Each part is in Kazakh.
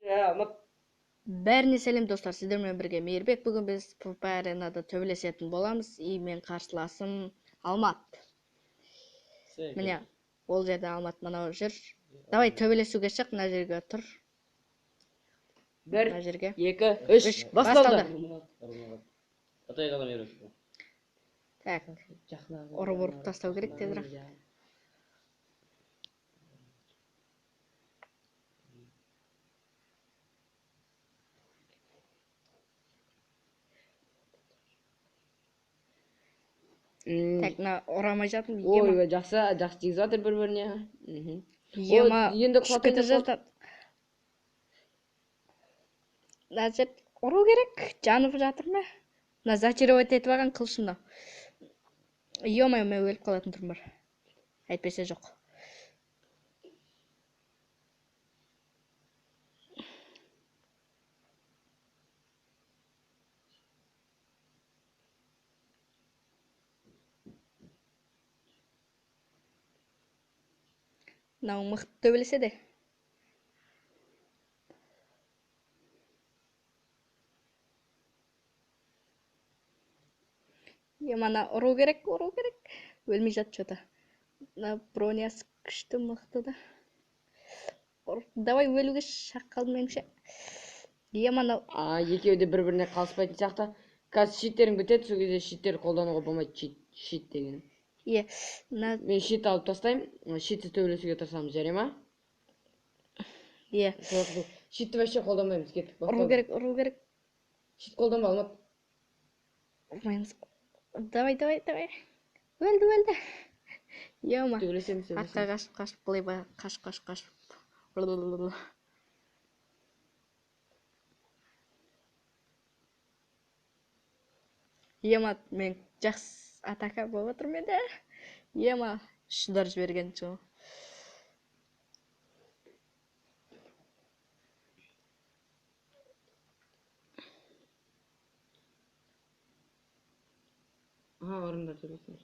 Бәріне сәлем достар, сіздермен бірге Мейірбек. Бүгін біз PvP аренада төбелесетін боламыз. И мен қарсыласым Алмат. Міне, ол жерде Алмат мынау жүр. Давай төбелесуге шық, мына жерге тұр. Бір, Мына жерге. екі, үш, басталды. Так, ұрып тастау керек тезірек. Так, мына ұрамай жатырмын. Ой, жақсы тигізіп жатыр бір-біріне. Ема, енді күшкеті жатыр. Мына жер ұру керек, жанып жатыр ма? Мына зачаровать етіп алған қылышымда. Ема, мен өліп қалатын тұрмын бар. Әйтпесе жоқ. Мынау мықты төбелеседі. Мана ұру керек. Өлмей жатыр что-то. Мына бронясы күшті мықты да. Давай өлуге шақ қалды меніңше. Мана екеуі де бір-біріне қалыспайтын сияқты. Қазір щиттерің бітеді, сол кезде щиттер қолдануға болмайды, щит деген. Мен щит алып тастаймын, щитсіз төбелесуге тырысамыз, жарай ма? Щитті вообще қолданбаймыз, кеттік. Ұру керек. Щит қолданба, Алмат. Ұрмаймыз. Давай. Өлді. Ема. Төбелесеміз. Атқа қашып, бұлай ба, қашып. Ема, мен жақсы атака болып отырмын еді. Ема, шыдар жіберген жоқ. Орында төбелесеміз.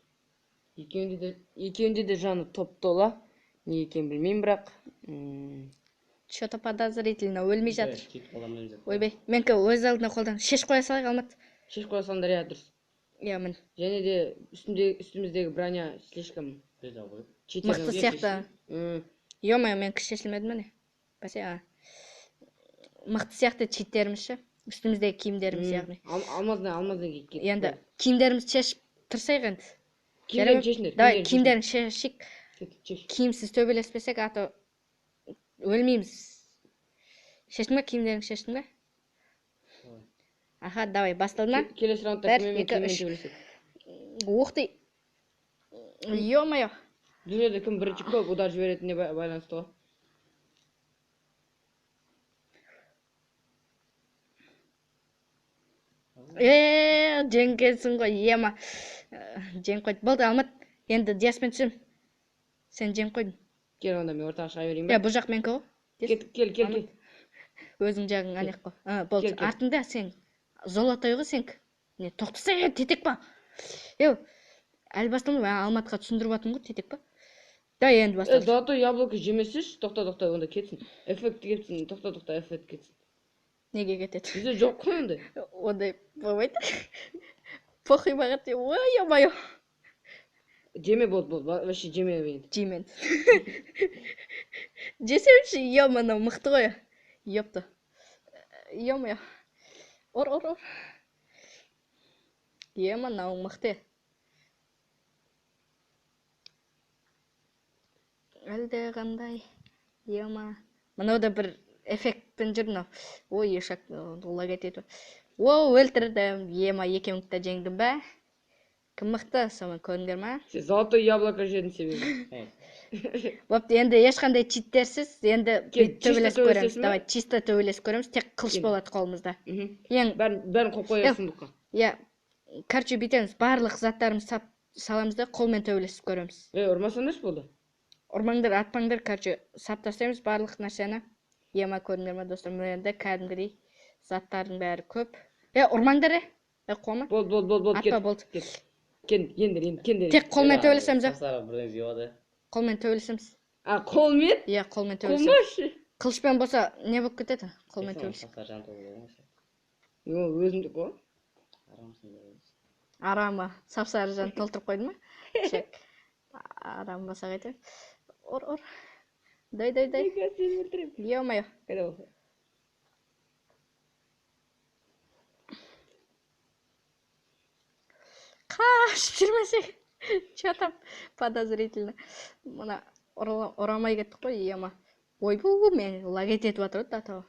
Екеуінде де жаны топ-тола. Не екенін білмеймін, бірақ. Что-то подозрительно, өлмей жатыр. Ойбай, менікі өз алдына қолдан шеш қоя салайық, Алмат. Шеш қоя салыңдар, иә, дұрыс. Мін. Және де үстіміздегі броня слишком мықты сияқты. Ема, мен шешілмедім міне. Бәсе, мықты сияқты читтеріміз ше. Үстіміздегі киімдеріміз яғни. Алмаздан кеткен. Енді киімдеріміз шешіп тұрсайық енді. Киімдерін шешіңдер. Давай, киімдерін шешік. Киімсіз төбелеспесек, ато өлмейміз. Шештің ба, киімдерін шештің ба? Аха, давай, басталды ма? Келесі раундта кіммен төбелесек. Уқтай. Ё-моё. Бұл жерде кім бірінші көп удар жіберетініне байланысты ғой. Жеңгенсің ғой, ема. Жең қойды. Болды, Алмат. Енді диаспен түсем. Сен жең қойдың. Кел, онда мен ортаға шыға берейін ба? Бұл жақ менкі ғой. Кел. Өзің жағың анеқ қой. Болды, артында сен. Золотой ғой сенкі. Не, тоқтаса, тетек ба? Әлі басталды, мен Алматқа түсіндіріп атым ғой, тетек ба? Да, енді басталды. Золотой яблоко жемесеш, тоқта, онда кетсін. Эффекті кетсін, тоқта, эффект кетсін. Неге кетеді? Бізде жоқ қой ондай. Ондай болмайды. Похуй маған те, ой-ой-ой. Жеме болды, вообще жеме бейін. Жемен. Жесемші, ё-мана мықты ғой. Ёпты. Ё-моё. Ор. Ё-мана мықты. Әлде қандай. Ё-ма. Мынау да бір эффектпен жүр мынау. Ой, ешак лаг етеді. Өлтірдім. Ема, екеуіңді жеңдім бә? Кім мықты, сомен көріңдер ма? Сен золотой яблоко жедің себебі. Бопты, енді ешқандай читтерсіз, енді төбелесіп көреміз. Давай, чисто төбелесіп көреміз, тек қылыш болады қолымызда. Бәрін қойып қоя сұмдыққа. Короче, бүйтеміз, барлық заттарымыз саламыз да, қолмен төбелесіп көреміз. Ұрмасаңдаршы болды? Ұрмаңдар, атпаңдар, короче, сап тастаймыз барлық нәрсені. Ема, көріңдер ма, достар, енді кәдімгідей заттардың бәрі көп. Ұрмаңдар, қома. Болды. Атпа, болды. Кендер. Тек қолмен төбелесеміз, Қолмен төбелесеміз. Қолмен? Қолмен төбелесеміз. Кылычпен болса, не болып кетеді? Қолмен төбелесек. Өзімдік ғой. Арама, сапсары жан толтырып қойды ма? Шек. Арам болса қайтем. Ор. Дай. Ё-моё. Қайда болса? Қашып жүрмесек. Чё там подозрительно. Мына орамай кеттік қой, ема. Ойбу, мен лагет етіп атыр да тау.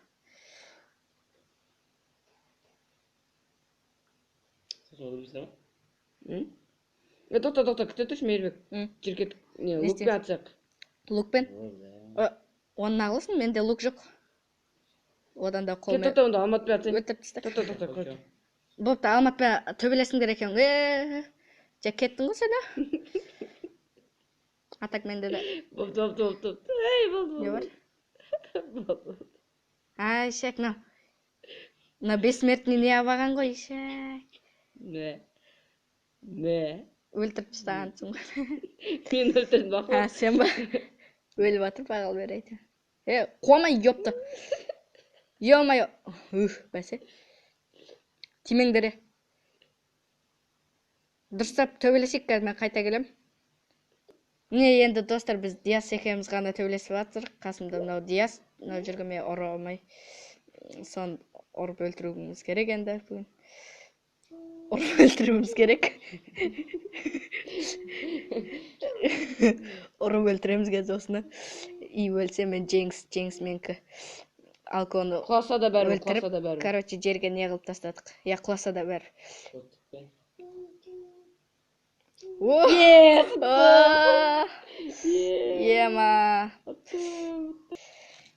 Тоқта, күте тұршы Мейірбек. Жеркет, лукпен атсақ. Лукпен? Оның ағылысын, менде лук жоқ. Одан да қолмен... Тоқта, онда Алматпен атсақ. Өтіп түсті. Тоқта. Бопты, Алматпен төбелесің керек екен. Жа кеттің ғой сені? Атак менде де... Бопты. Эй, болды. Не бар? Ай, шек, на бессмертный не абаған ғой, шек. Не? Өлтіріп тастағансың ғой. Мен өлтірдім бақыл. Сен ба? Өліп атыр бағал берейді. Қуамай, ёпты. Ё-моё. Бәсе. Тимеңдері. Дұрыстап төбелесек қазір, мен қайта келем. Не, енді достар, біз Диас екеуміз ғана төбелесіп атыр. Қасымда мынау Диас, мынау жүргіме ұры алмай. Сон ұрып өлтіруіміз керек енді бүгін. Ұрып өлтіруіміз керек. Ұрып өлтіреміз қазір осыны. И өлсе мен Джеймс менкі. Алконы өлтіріп, короче, жерге не қылып тастадық. Я құласа да бәрі. Ема.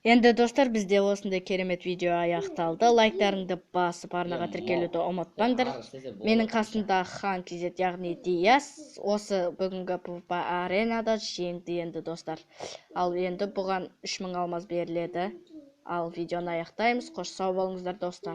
Енді достар, бізде осындай керемет видео аяқталды. Лайктарыңды басып, арнаға тіркелуді ұмытпаңдар. Менің қасымда Хан Кизет, яғни Диас. Осы бүгінгі PvP аренада жеңді енді достар. Ал енді бұған 3000 алмаз беріледі. Ал видеоны аяқтаймыз. Қош сау болыңыздар достар.